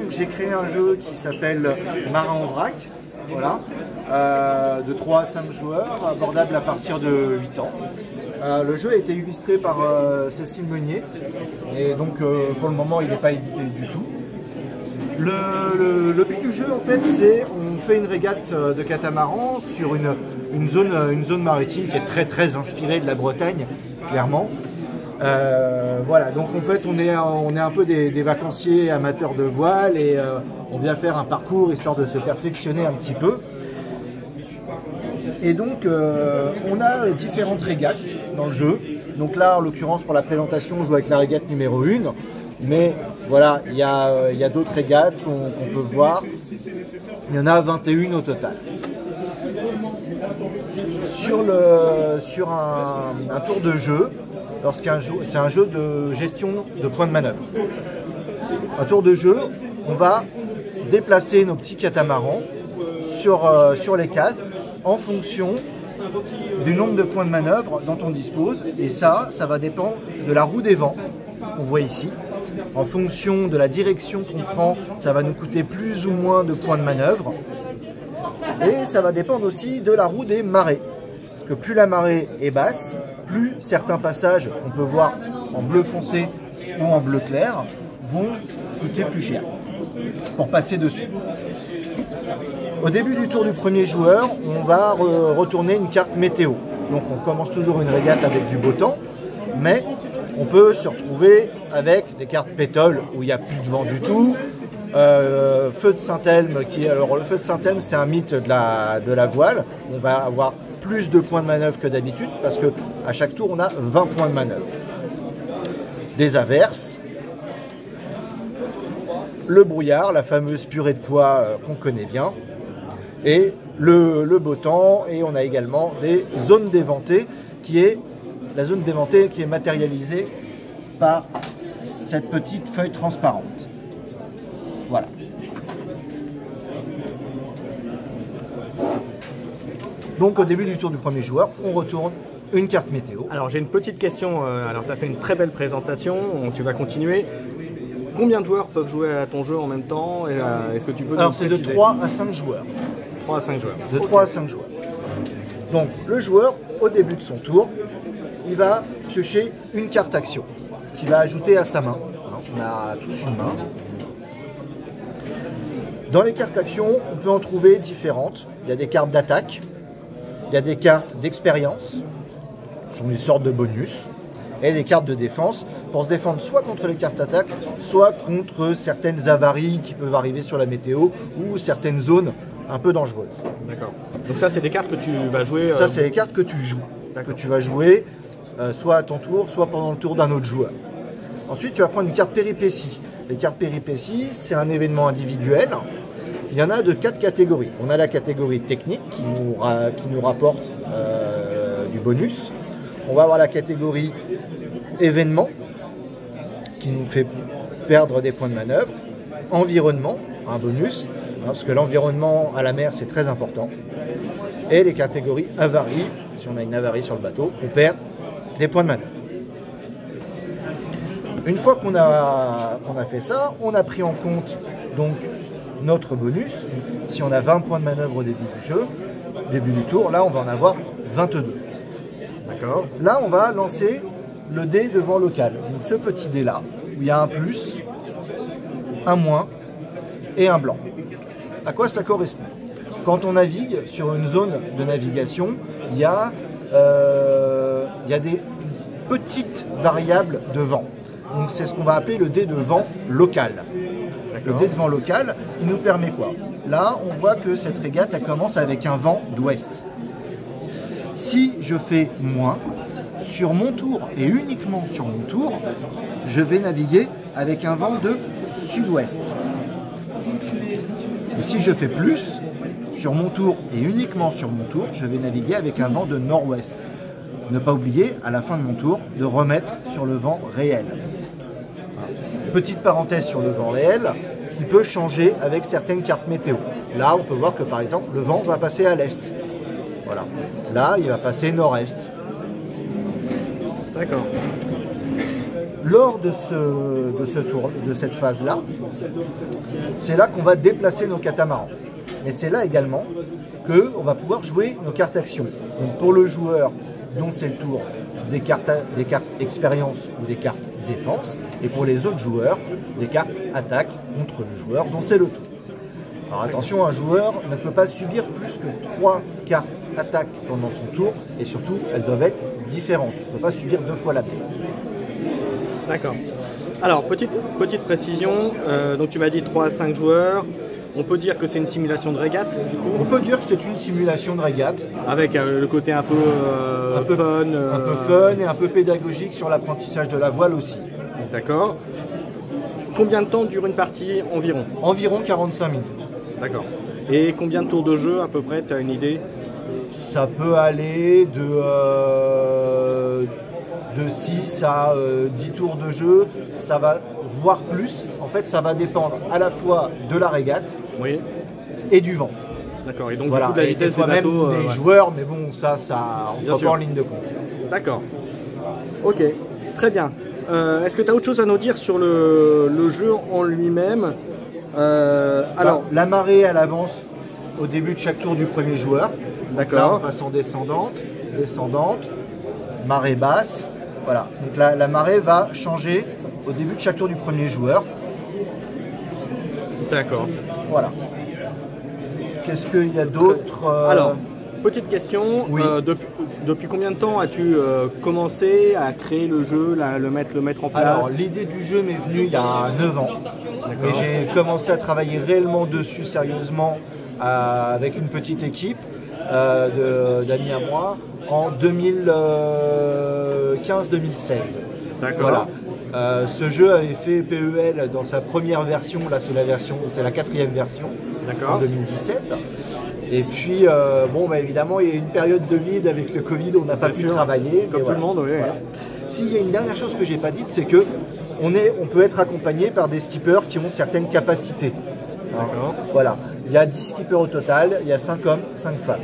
j'ai créé un jeu qui s'appelle Marin en vrac, voilà, de 3 à 5 joueurs, abordable à partir de 8 ans. Le jeu a été illustré par Cécile Meunier, et donc pour le moment il n'est pas édité du tout. Le but du jeu en fait, c'est on fait une régate de catamaran sur une zone maritime qui est très inspirée de la Bretagne, clairement. Voilà, donc en fait on est un peu des vacanciers amateurs de voile et on vient faire un parcours histoire de se perfectionner un petit peu. Et donc on a différentes régates dans le jeu. Donc là en l'occurrence pour la présentation on joue avec la régate numéro 1. Mais voilà, il y a d'autres régates qu'on peut voir. Il y en a 21 au total. Sur un tour de jeu, c'est un jeu de gestion de points de manœuvre. Un tour de jeu, on va déplacer nos petits catamarans sur les cases en fonction du nombre de points de manœuvre dont on dispose. Et ça va dépendre de la roue des vents qu'on voit ici. En fonction de la direction qu'on prend, ça va nous coûter plus ou moins de points de manœuvre. Et ça va dépendre aussi de la roue des marées. Parce que plus la marée est basse, plus certains passages qu'on peut voir en bleu foncé ou en bleu clair vont coûter plus cher pour passer dessus. Au début du tour du premier joueur, on va retourner une carte météo. Donc on commence toujours une régate avec du beau temps, mais on peut se retrouver avec des cartes pétole où il n'y a plus de vent du tout. Feu de Saint-Elme, alors le feu de Saint-Elme c'est un mythe de la voile. On va avoir plus de points de manœuvre que d'habitude parce que à chaque tour on a 20 points de manœuvre. Des averses, le brouillard, la fameuse purée de pois qu'on connaît bien, et le beau temps, et on a également des zones d'éventées qui est la zone d'éventée qui est matérialisée par cette petite feuille transparente. Voilà. Donc au début du tour du premier joueur, on retourne une carte météo. Alors j'ai une petite question, alors tu as fait une très belle présentation, tu vas continuer. Combien de joueurs peuvent jouer à ton jeu en même temps? Est-ce que tu peux Alors c'est de 3 à 5 joueurs. 3 à 5 joueurs. De 3 à 5 joueurs. Donc le joueur, au début de son tour, il va piocher une carte action qu'il va ajouter à sa main. On a tous une main. Dans les cartes action, on peut en trouver différentes. Il y a des cartes d'attaque, il y a des cartes d'expérience, ce sont des sortes de bonus, et des cartes de défense pour se défendre soit contre les cartes d'attaque, soit contre certaines avaries qui peuvent arriver sur la météo ou certaines zones un peu dangereuses. D'accord. Donc ça, c'est des cartes que tu vas jouer. Ça, c'est les cartes que tu joues, que tu vas jouer soit à ton tour, soit pendant le tour d'un autre joueur. Ensuite, tu vas prendre une carte péripétie. Les cartes péripéties, c'est un événement individuel. Il y en a de 4 catégories. On a la catégorie technique qui nous rapporte du bonus. On va avoir la catégorie événement qui nous fait perdre des points de manœuvre. Environnement, un bonus, parce que l'environnement à la mer, c'est très important. Et les catégories avaries, si on a une avarie sur le bateau, on perd des points de manœuvre. Une fois qu'on a fait ça, on a pris en compte donc notre bonus. Si on a 20 points de manœuvre au début du jeu, début du tour, là on va en avoir 22. D'accord. Là on va lancer le dé de vent local. Donc ce petit dé là, où il y a un plus, un moins et un blanc. À quoi ça correspond? Quand on navigue sur une zone de navigation, il y a des petites variables de vent. Donc c'est ce qu'on va appeler le dé de vent local. Le dé de vent local, il nous permet quoi? Là, on voit que cette régate, elle commence avec un vent d'ouest. Si je fais moins, sur mon tour, et uniquement sur mon tour, je vais naviguer avec un vent de sud-ouest. Et si je fais plus, sur mon tour, et uniquement sur mon tour, je vais naviguer avec un vent de nord-ouest. Ne pas oublier, à la fin de mon tour, de remettre sur le vent réel. Petite parenthèse sur le vent réel, il peut changer avec certaines cartes météo. Là, on peut voir que par exemple, le vent va passer à l'est. Voilà. Là, il va passer nord-est. D'accord. Lors de ce tour, de cette phase-là, c'est là qu'on va déplacer nos catamarans. Mais c'est là également qu'on va pouvoir jouer nos cartes actions. Donc pour le joueur dont c'est le tour, des cartes expérience ou des cartes défense, et pour les autres joueurs, des cartes attaque contre le joueur dont c'est le tour. Alors attention, un joueur ne peut pas subir plus que 3 cartes attaque pendant son tour, et surtout, elles doivent être différentes. Il ne peut pas subir 2 fois la même. D'accord. Alors, petite précision, donc tu m'as dit 3 à 5 joueurs. On peut dire que c'est une simulation de régate, du coup. On peut dire que c'est une simulation de régate. Avec le côté un peu fun. Un peu fun et un peu pédagogique sur l'apprentissage de la voile aussi. D'accord. Combien de temps dure une partie environ? Environ 45 minutes. D'accord. Et combien de tours de jeu à peu près, tu as une idée? Ça peut aller de 6 à 10 tours de jeu, ça va voire plus. En fait, ça va dépendre à la fois de la régate et du vent. D'accord, et donc voilà. Du coup, de la vitesse des bateaux, même des joueurs, mais bon, ça entre pas en ligne de compte. D'accord. Ok, très bien. Est-ce que tu as autre chose à nous dire sur le jeu en lui-même? Alors, la marée, elle avance au début de chaque tour du premier joueur. D'accord. On passe en descendante, marée basse. Voilà. Donc la marée va changer au début de chaque tour du premier joueur. D'accord. Voilà. Qu'est-ce qu'il y a d'autre Alors, petite question. Oui. Depuis combien de temps as-tu commencé à créer le jeu, le mettre en place? Alors, l'idée du jeu m'est venue il y a 9 ans. Et j'ai commencé à travailler réellement dessus, sérieusement, avec une petite équipe d'amis à moi, en 2015-2016. D'accord. Voilà. Ce jeu avait fait PEL dans sa première version, là c'est la 4e version, en 2017. Et puis, évidemment, il y a eu une période de vide avec le Covid, on n'a pas pu travailler. Comme tout le monde, oui. Voilà. S'il y a une dernière chose que je n'ai pas dite, c'est que on peut être accompagné par des skippers qui ont certaines capacités. D'accord. Voilà. Il y a 10 skippers au total, il y a 5 hommes, 5 femmes.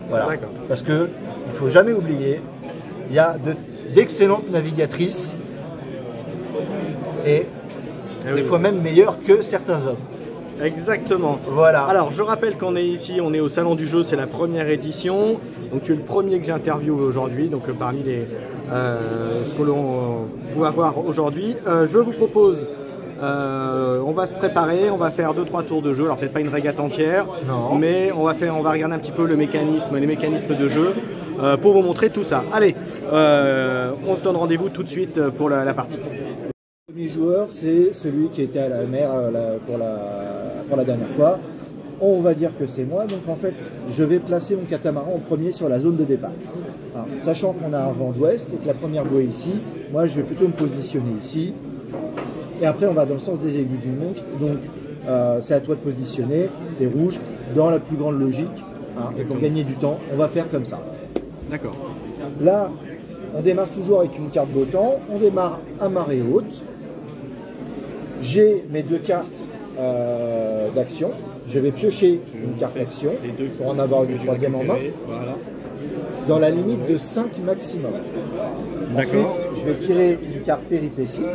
Voilà. Parce qu'il ne faut jamais oublier, il y a d'excellentes navigatrices et des fois même meilleures que certains hommes. Exactement. Voilà. Alors, je rappelle qu'on est ici, on est au Salon du Jeu, c'est la première édition. Donc, tu es le premier que j'interviewe aujourd'hui, donc parmi ce que l'on peut avoir aujourd'hui. Je vous propose, on va se préparer, on va faire 2-3 tours de jeu. Alors, peut-être pas une régate entière, mais on va regarder un petit peu les mécanismes de jeu pour vous montrer tout ça. Allez, on se donne rendez-vous tout de suite pour la partie. Le premier joueur, c'est celui qui était à la mer pour la dernière fois. On va dire que c'est moi, donc en fait, je vais placer mon catamaran en premier sur la zone de départ. Alors, sachant qu'on a un vent d'ouest et que la première bouée est ici, moi je vais plutôt me positionner ici. Et après, on va dans le sens des aiguilles d'une montre, donc c'est à toi de positionner, t'es rouge, dans la plus grande logique. Et pour gagner du temps, on va faire comme ça. D'accord. Là, on démarre toujours avec une carte beau temps, on démarre à marée haute. J'ai mes 2 cartes d'action. Je vais piocher une carte action pour en avoir une troisième en main. Voilà. Dans la limite de 5 maximum. Ensuite, je vais tirer une carte péripétie.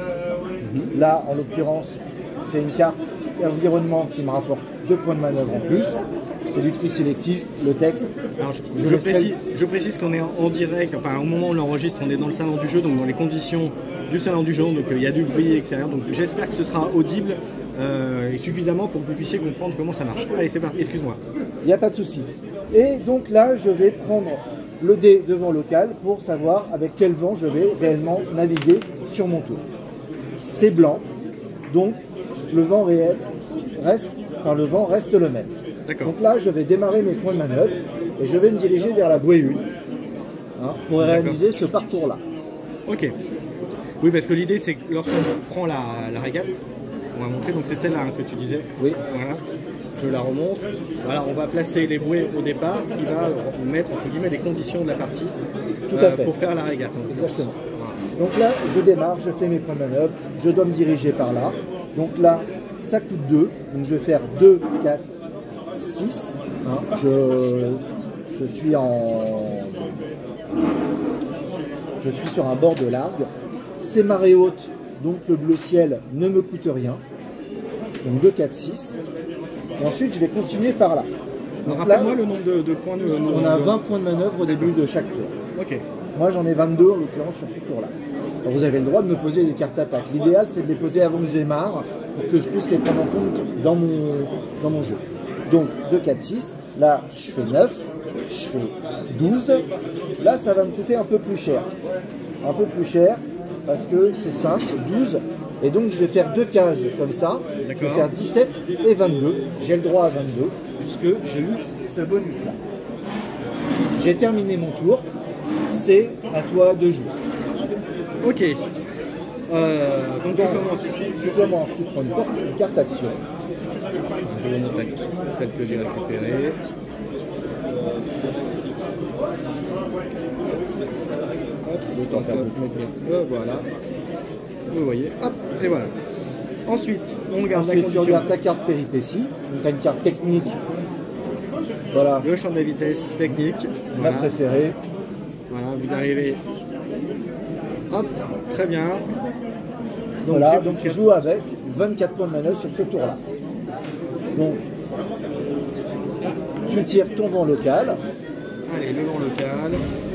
Là, en l'occurrence, c'est une carte environnement qui me rapporte 2 points de manœuvre en plus. C'est du tri sélectif, le texte. Alors, je précise qu'on est en direct, enfin au moment où on l'enregistre, on est dans le salon du jeu, donc dans les conditions du salon du jeu, donc il y a du bruit extérieur, donc j'espère que ce sera audible et suffisamment pour que vous puissiez comprendre comment ça marche. Allez, c'est parti, excuse-moi. Il n'y a pas de souci. Et donc là, je vais prendre le dé de vent local pour savoir avec quel vent je vais réellement naviguer sur mon tour. C'est blanc, donc le vent réel reste le même. Donc là, je vais démarrer mes points de manœuvre et je vais me diriger vers la bouée 1 pour réaliser ce parcours-là. Ok. Oui, parce que l'idée, c'est que lorsqu'on prend la régate, on va montrer, donc c'est celle-là que tu disais. Oui. Voilà. Je la remonte. Voilà, on va placer les bouées au départ, ce qui va mettre entre guillemets les conditions de la partie pour faire la régate. Exactement. Donc là, je démarre, je fais mes points de manœuvre, je dois me diriger par là. Donc là, ça coûte 2. Donc je vais faire 2, 4, 6. Je suis sur un bord de largue. c'est marée haute, donc le bleu ciel ne me coûte rien. Donc 2, 4, 6. Et ensuite, je vais continuer par là. Donc là, rappelle-moi le nombre de points de... on a 20 points de manœuvre au début de chaque tour. Ok. Moi, j'en ai 22 en l'occurrence sur ce tour-là. Vous avez le droit de me poser des cartes attaque. L'idéal, c'est de les poser avant que je démarre pour que je puisse les prendre en compte dans mon jeu. Donc 2, 4, 6. Là, je fais 9. Je fais 12. Là, ça va me coûter un peu plus cher. Un peu plus cher parce que c'est 5, 12. Et donc, je vais faire 2 cases comme ça. Je vais faire 17 et 22. J'ai le droit à 22 puisque j'ai eu ce bonus-là. J'ai terminé mon tour. C'est à toi de jouer. Ok. Donc tu commences, tu prends une carte action. Je vous montre celle que j'ai récupérée. Hop, voilà. Vous voyez, hop, et voilà. Ensuite, on regarde la condition. Tu regardes ta carte péripétie. Donc, tu as une carte technique. Voilà. Le champ de vitesse technique. Ma préférée. Voilà, vous arrivez. Hop, très bien. Donc, voilà, donc tu joues avec 24 points de manœuvre sur ce tour-là. Donc, tu tires ton vent local. Allez, le vent local.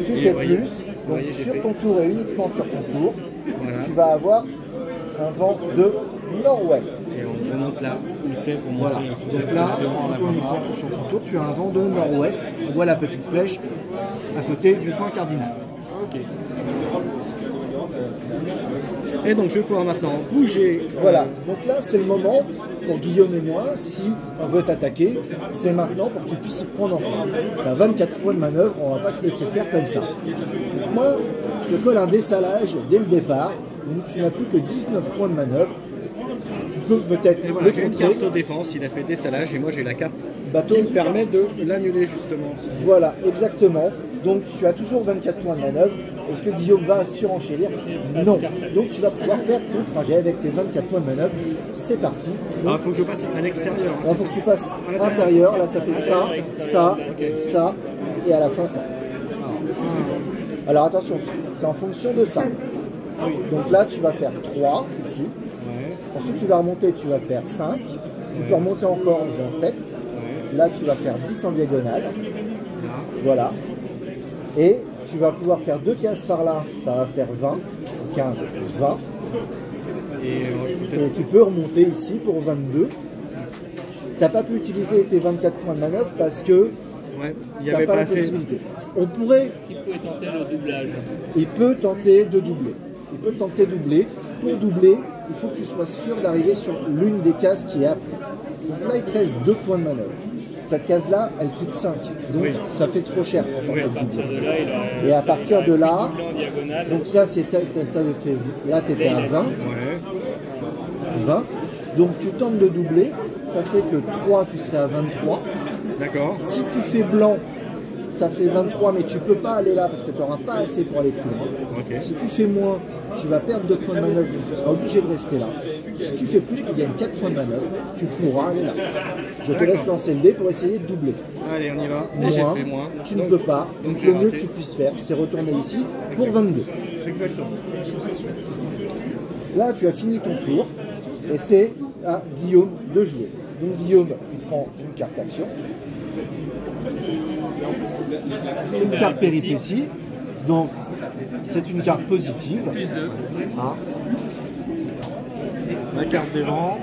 Tu fais plus. Donc, sur ton tour et uniquement sur ton tour, tu vas avoir un vent de nord-ouest. Et on remonte là où c'est pour montrer. Voilà. Donc là, sur ton tour, tu as un vent de nord-ouest. On voit la petite flèche à côté du point cardinal. Ok. Et donc je vais pouvoir maintenant bouger. Voilà, donc là c'est le moment pour Guillaume et moi, si on veut t'attaquer, c'est maintenant pour que tu puisses prendre en compte. Tu as 24 points de manœuvre, on ne va pas te laisser faire comme ça. Donc moi, je te colle un dessalage dès le départ, donc tu n'as plus que 19 points de manœuvre. Tu peux peut-être voilà, le j'ai une contrer. carte défense, il a fait dessalage et moi j'ai la carte bateau qui me permet de l'annuler justement. Voilà, exactement. Donc tu as toujours 24 points de manœuvre. Est-ce que Guillaume va surenchérir? Non. Donc tu vas pouvoir faire ton trajet avec tes 24 points de manœuvre. C'est parti. Il faut que je passe à l'extérieur. Il faut que tu passes à l'intérieur. Là ça fait ça, ça, ça et à la fin ça. Alors attention, c'est en fonction de ça. Donc là tu vas faire 3 ici. Ensuite tu vas remonter, tu vas faire 5. Tu peux remonter encore en faisant 7. Là tu vas faire 10 en diagonale. Voilà. Et tu vas pouvoir faire 2 cases par là, ça va faire 20, 15, 20. Et tu peux remonter ici pour 22. Tu n'as pas pu utiliser tes 24 points de manœuvre parce que tu n'as pas la possibilité. On pourrait... Est-ce qu'il peut tenter le doublage? Il peut tenter de doubler. Il peut tenter de doubler. Pour doubler, il faut que tu sois sûr d'arriver sur l'une des cases qui est après. Donc là, il te reste 2 points de manœuvre. Cette case-là, elle coûte 5. Donc, ça fait trop cher pour tenter de doubler. Et à partir de là, donc ça, là, tu étais à 20. 20. Donc, tu tentes de doubler. Ça fait que 3, tu serais à 23. D'accord. Si tu fais blanc, ça fait 23, mais tu ne peux pas aller là parce que tu n'auras pas assez pour aller plus loin. Okay. Si tu fais moins, tu vas perdre 2 points de manœuvre, donc tu seras obligé de rester là. Si tu fais plus, tu gagnes 4 points de manœuvre, tu pourras aller là. Je te laisse lancer le dé pour essayer de doubler. Allez, on y va. Moins, j'ai fait moins. tu ne peux pas. Donc le mieux que tu puisses faire, c'est retourner ici pour 22. Exactement. Là, tu as fini ton tour et c'est à Guillaume de jouer. Donc Guillaume, il prend une carte action. Une carte péripétie, donc c'est une carte positive. La carte des vents.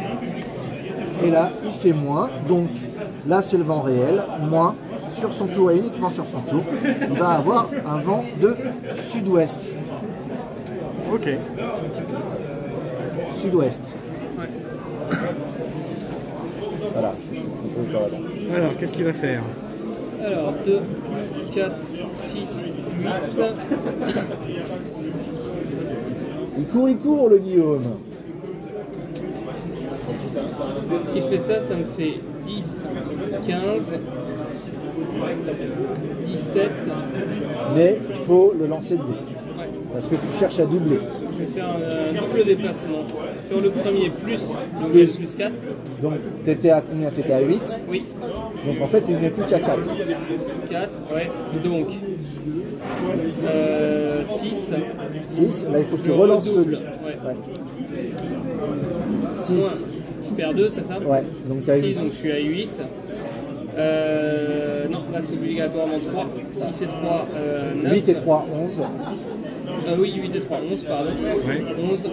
Et là, il fait moins, donc là c'est le vent réel, moins sur son tour et uniquement sur son tour, il va avoir un vent de sud-ouest. Ok. Sud-ouest. Ouais. Voilà. Alors, qu'est-ce qu'il va faire? Alors, 2, 4, 6, 8. Il court le Guillaume. Si je fais ça, ça me fait 10, 15, 17. Mais il faut le lancer de dés. Ouais. Parce que tu cherches à doubler. Je vais faire un double déplacement. Sur le premier, plus, donc j'ai plus 4. Donc tu étais à combien? Tu étais à 8. Oui, Donc en fait il n'est plus qu'à 4. 4, ouais. Donc, 6, 6. Là, il faut que tu relances le... double. Ouais. 6. Je perds 2, c'est ça? Ouais, donc tu as 6, 8. donc je suis à 8. Non, là c'est obligatoirement 3. 6 et 3, 9. 8 et 3, 11. Oui, 8 et 3, 11, pardon. Ouais. 11,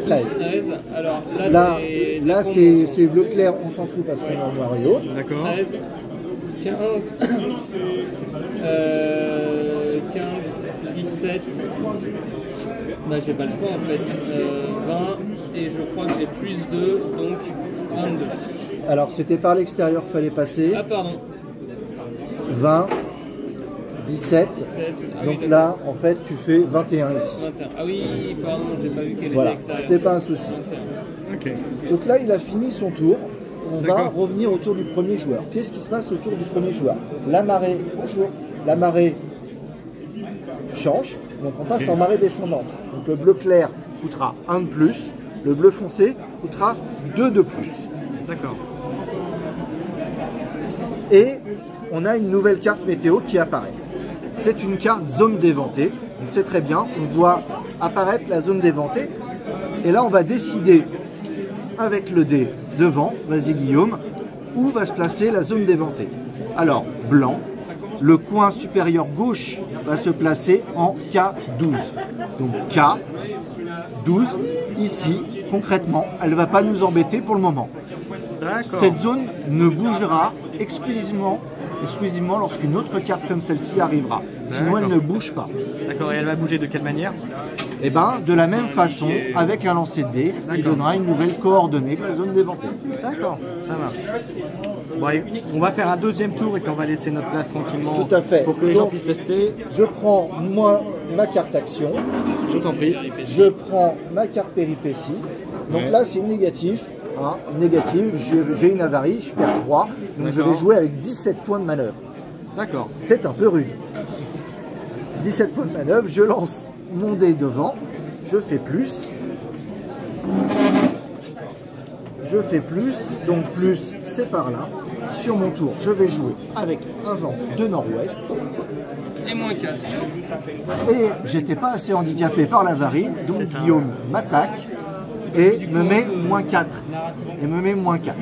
13. 13. Alors Là, c'est bleu clair, on s'en fout parce qu'on est en noir et haute. D'accord. 13, 15, 15, 17. Bah, j'ai pas le choix en fait. 20, et je crois que j'ai plus 2, donc 22. Alors, c'était par l'extérieur qu'il fallait passer. Ah, pardon. 20, 17. 17. Ah, Donc oui, là, en fait, tu fais 21 ici. 21. Ah oui, pardon, j'ai pas vu qu'elle Voilà, était extérieure. c'est pas un souci. 21. Ok. Donc là, il a fini son tour. On va D'accord. revenir au tour du premier joueur. Qu'est-ce qui se passe au tour du premier joueur? La marée, bonjour, la marée change, donc on passe en marée descendante. Donc le bleu clair coûtera 1 de plus, le bleu foncé coûtera 2 de plus. D'accord. Et on a une nouvelle carte météo qui apparaît. C'est une carte zone déventée, donc c'est très bien, on voit apparaître la zone déventée. Et là, on va décider avec le dé devant, vas-y Guillaume, où va se placer la zone déventée. Alors, blanc, le coin supérieur gauche va se placer en K12. Donc K12, ici, concrètement, elle ne va pas nous embêter pour le moment. D'accord. Cette zone ne bougera exclusivement lorsqu'une autre carte comme celle-ci arrivera. Sinon, elle ne bouge pas. D'accord, et elle va bouger de quelle manière? Et bien, de la même façon, avec un lancer de dés, qui donnera une nouvelle coordonnée que la zone déventée. D'accord, ça marche. Bon, allez, on va faire un deuxième tour et puis on va laisser notre place tranquillement. Tout à fait. Pour que les gens Donc, puissent tester. Je prends moi ma carte action, Je t'en prie. je prends ma carte péripétie. Donc Ouais. là, c'est une négative. Hein, négative, j'ai une avarie, je perds 3. Donc je vais D'accord. jouer avec 17 points de manœuvre. D'accord. C'est un peu rude. 17 points de manœuvre, je lance mon dé devant, je fais plus. Je fais plus, donc plus c'est par là. Sur mon tour, je vais jouer avec un vent de nord-ouest. Et moins 4. Et j'étais pas assez handicapé par l'avarie, donc Guillaume m'attaque et me met moins 4. Et me met moins 4.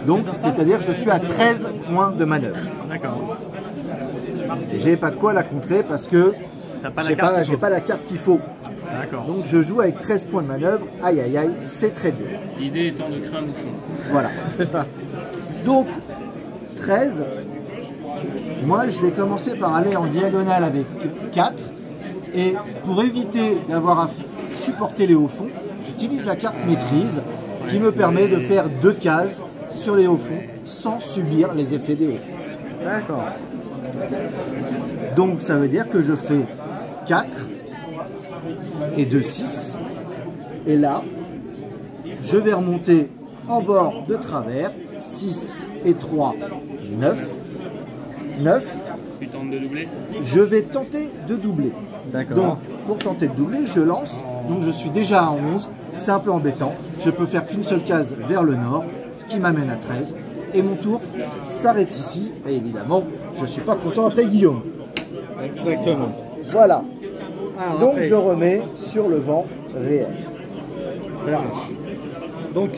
Donc, c'est-à-dire que je suis à 13 points de manœuvre. D'accord. Et j'ai pas de quoi la contrer parce que T'as pas la j'ai carte pas, qu'il j'ai faut. pas la carte qu'il faut. D'accord. Donc je joue avec 13 points de manœuvre. Aïe aïe aïe, c'est très dur. L'idée étant de créer un bouchon. Voilà, c'est ça. Donc, 13. Moi, je vais commencer par aller en diagonale avec 4. Et pour éviter d'avoir à supporter les hauts fonds, j'utilise la carte maîtrise qui me permet de faire 2 cases sur les hauts fonds sans subir les effets des hauts fonds. D'accord. Donc, ça veut dire que je fais 4 et 2, 6. Et là, je vais remonter en bord de travers. 6 et 3, 9. 9. Tu tentes de doubler. Je vais tenter de doubler. D'accord. Donc, pour tenter de doubler, je lance. Donc, je suis déjà à 11. C'est un peu embêtant. Je peux faire qu'une seule case vers le nord, ce qui m'amène à 13. Et mon tour s'arrête ici. Et évidemment, je ne suis pas content après Guillaume. Exactement. Voilà. Alors, Donc, après, je remets sur le vent réel. ça marche. Donc,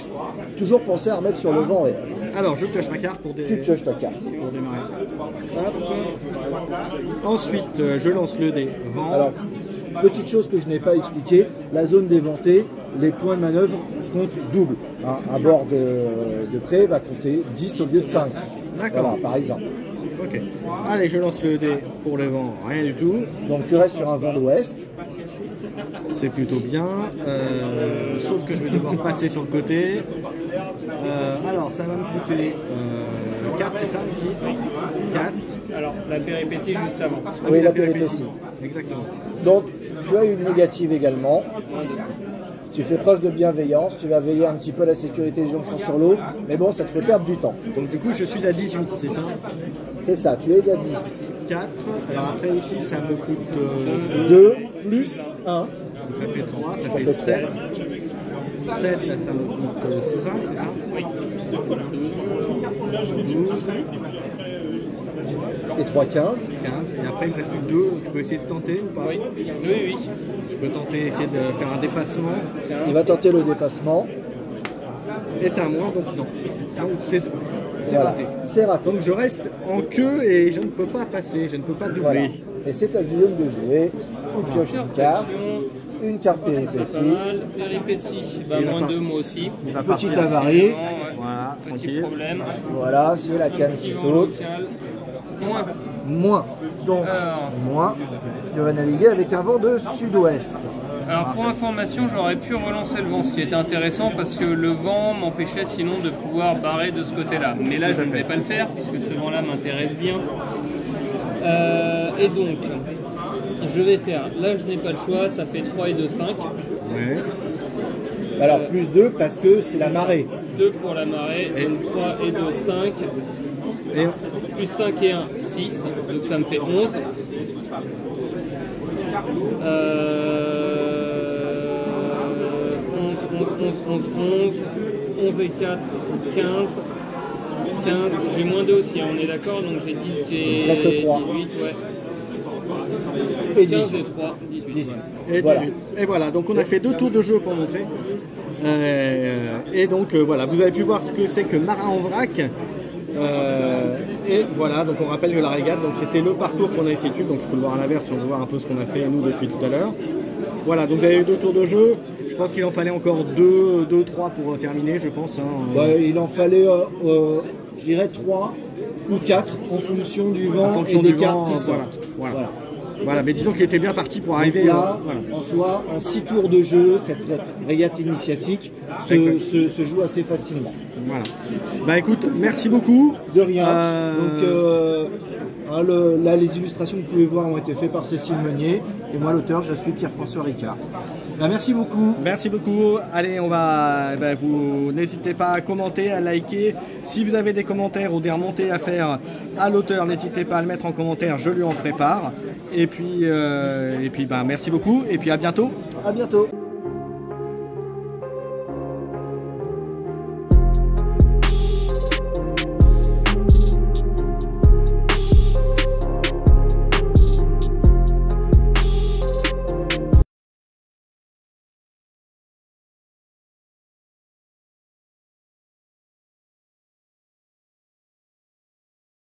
toujours penser à remettre sur le vent réel. Alors, je pioche ma carte pour, Tu pioches ta carte. pour démarrer. Hop. Ensuite, je lance le dé vent. Alors, petite chose que je n'ai pas expliqué, la zone déventée, les points de manœuvre comptent double. Hein, un bord de près va compter 10 au lieu de 5. D'accord. Voilà, par exemple. Ok. Allez, je lance le dé pour le vent. Rien du tout. Donc tu restes sur un vent d'ouest. C'est plutôt bien. Sauf que je vais devoir passer sur le côté. Alors, ça va me coûter 4, c'est ça ici? 4. Alors, la péripétie juste avant. Oui, la péripétie. Exactement. Donc tu as une négative également. Moins 2. Tu fais preuve de bienveillance, tu vas veiller un petit peu à la sécurité des gens qui sont sur l'eau, mais bon, ça te fait perdre du temps. Donc, du coup, je suis à 18, c'est ça? C'est ça, tu es à 18. 4. Alors, après, ici, ça me coûte 2 plus 1. Donc, ça fait 3, ça fait fait 7. 7, là, ça me coûte 5, c'est ça? Oui. 12. Et 3, 15. 15. Et après, il me reste plus que 2. Tu peux essayer de tenter ou pas? Oui, oui. Je peux tenter, essayer de faire un dépassement. Il va tenter le dépassement. Et c'est un moins, donc non. Donc c'est Voilà. raté. C'est raté. Donc je reste en queue et je ne peux pas passer, je ne peux pas doubler. Voilà. Et c'est à Guillaume de jouer. Il pioche une carte. Une carte C'est péripétie. pas mal. Péripétie, bah, Il va moins pas- 2 moi aussi. Il va Petit partir. avarie. Ouais. Voilà, Petit tranquille. problème. Voilà, c'est la canne qui Suivant saute. local. Moins. Moins. Donc, Alors. moins. Il va naviguer avec un vent de sud-ouest. Alors pour information, j'aurais pu relancer le vent, ce qui était intéressant parce que le vent m'empêchait sinon de pouvoir barrer de ce côté-là. Mais là, je ne vais pas le faire puisque ce vent-là m'intéresse bien. Et donc, je vais faire, là je n'ai pas le choix, ça fait 3 et 2, 5. Ouais. Alors, plus 2 parce que c'est la marée. 2 pour la marée, donc 3 et 2, 5. Et Plus 5 et 1, 6. Donc ça me fait 11. 11 et 4, 15. 15, j'ai moins 2 aussi, hein, on est d'accord, donc j'ai 10, Il reste 3. 18, ouais. Et 15 18. et 3, 18. 18. Et 18. Voilà. Et voilà, donc on a fait 2 tours de jeu pour montrer. Et donc voilà, vous avez pu voir ce que c'est que Marin en vrac. Et voilà, donc on rappelle que la régate, donc c'était le parcours qu'on a essayé de suivre, donc il faut le voir à l'inverse si on veut voir un peu ce qu'on a fait nous depuis tout à l'heure. Voilà, donc vous avez eu 2 tours de jeu. Je pense qu'il en fallait encore 2, 3 pour terminer, je pense. Hein. Ouais, il en fallait, je dirais, 3 ou 4 en fonction du En vent fonction et des du cartes vent, qui voilà. sortent. Voilà. Voilà, mais disons qu'il était bien parti pour arriver Là, voilà. en soi, en 6 tours de jeu, cette régate initiatique se joue assez facilement. Voilà. Bah écoute, merci beaucoup. De rien. Euh, Donc, là, les illustrations que vous pouvez voir ont été faites par Cécile Meunier. Et moi, l'auteur, je suis Pierre-François Ricard. Merci beaucoup. Merci beaucoup. Allez, vous n'hésitez pas à commenter, à liker. Si vous avez des commentaires ou des remontées à faire à l'auteur, n'hésitez pas à le mettre en commentaire, je lui en ferai part. Et puis merci beaucoup et puis à bientôt. À bientôt.